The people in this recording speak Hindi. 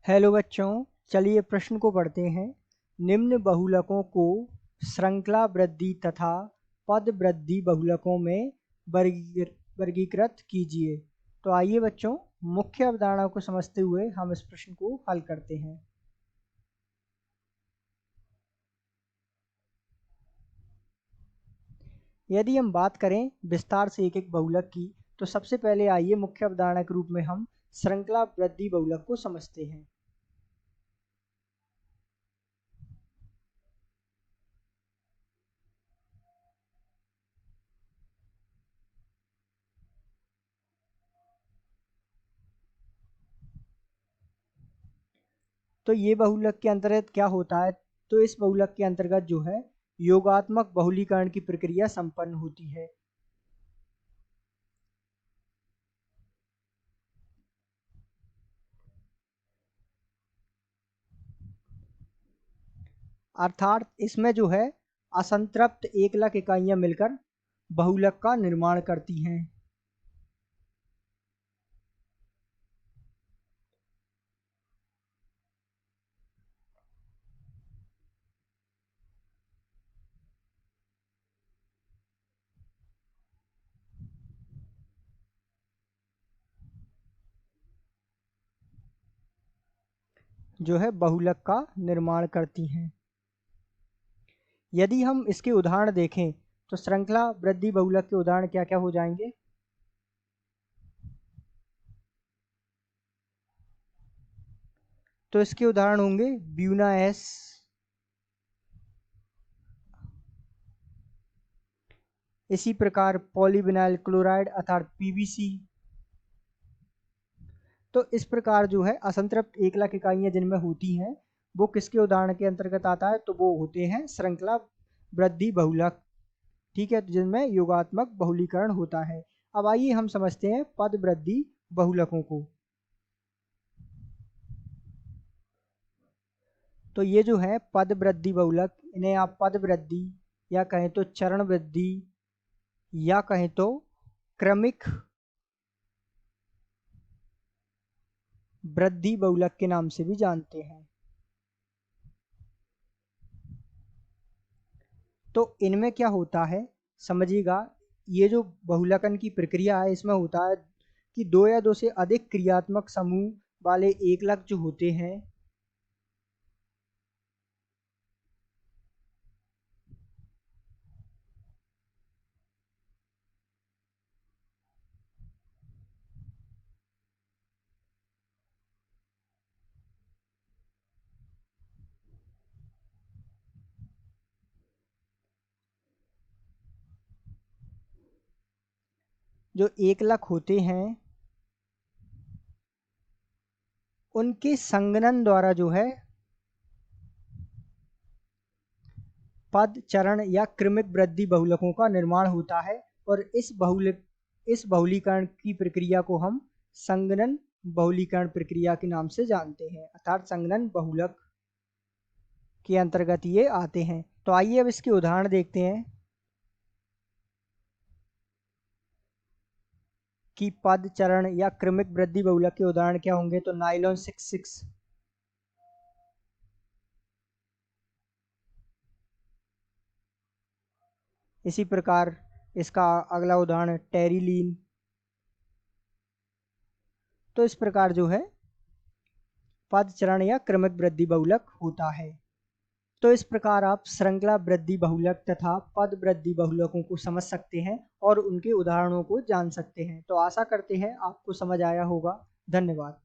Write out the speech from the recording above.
हेलो बच्चों, चलिए प्रश्न को पढ़ते हैं। निम्न बहुलकों को श्रृंखला वृद्धि तथा पद वृद्धि बहुलकों में वर्गीकृत कीजिए। तो आइए बच्चों, मुख्य अवधारणा को समझते हुए हम इस प्रश्न को हल करते हैं। यदि हम बात करें विस्तार से एक एक बहुलक की, तो सबसे पहले आइए मुख्य अवधारणा के रूप में हम श्रृंखला वृद्धि बहुलक को समझते हैं। तो ये बहुलक के अंतर्गत क्या होता है? तो इस बहुलक के अंतर्गत जो है योगात्मक बहुलीकरण की प्रक्रिया संपन्न होती है। अर्थात इसमें जो है असंतृप्त एकलक इकाइयां मिलकर बहुलक का निर्माण करती हैं। जो है बहुलक का निर्माण करती हैं। यदि हम इसके उदाहरण देखें तो श्रृंखला वृद्धि बहुलक के उदाहरण क्या क्या हो जाएंगे? तो इसके उदाहरण होंगे ब्यूना एस, इसी प्रकार पॉलीविनाइल क्लोराइड अर्थात पीवीसी। तो इस प्रकार जो है असंतृप्त एकलक इकाइयां जिनमें होती हैं वो किसके उदाहरण के अंतर्गत आता है? तो वो होते हैं श्रृंखला वृद्धि बहुलक। ठीक है, तो जिनमें योगात्मक बहुलीकरण होता है। अब आइए हम समझते हैं पद वृद्धि बहुलकों को। तो ये जो है पद वृद्धि बहुलक, इन्हें आप पद वृद्धि या कहें तो चरण वृद्धि या कहें तो क्रमिक वृद्धि बहुलक के नाम से भी जानते हैं। तो इनमें क्या होता है समझिएगा, ये जो बहुलकन की प्रक्रिया है इसमें होता है कि दो या दो से अधिक क्रियात्मक समूह वाले एकलक जो होते हैं जो एकलक होते हैं उनके संगनन द्वारा जो है पद चरण या क्रमिक वृद्धि बहुलकों का निर्माण होता है। और इस बहुलीकरण की प्रक्रिया को हम संगनन बहुलीकरण प्रक्रिया के नाम से जानते हैं, अर्थात संगनन बहुलक के अंतर्गत ये आते हैं। तो आइए अब इसके उदाहरण देखते हैं कि पद चरण या क्रमिक वृद्धि बहुलक के उदाहरण क्या होंगे। तो नाइलॉन 66, इसी प्रकार इसका अगला उदाहरण टेरिलीन। तो इस प्रकार जो है पद चरण या क्रमिक वृद्धि बहुलक होता है। तो इस प्रकार आप श्रृंखला वृद्धि बहुलक तथा पद वृद्धि बहुलकों को समझ सकते हैं और उनके उदाहरणों को जान सकते हैं। तो आशा करते हैं आपको समझ आया होगा। धन्यवाद।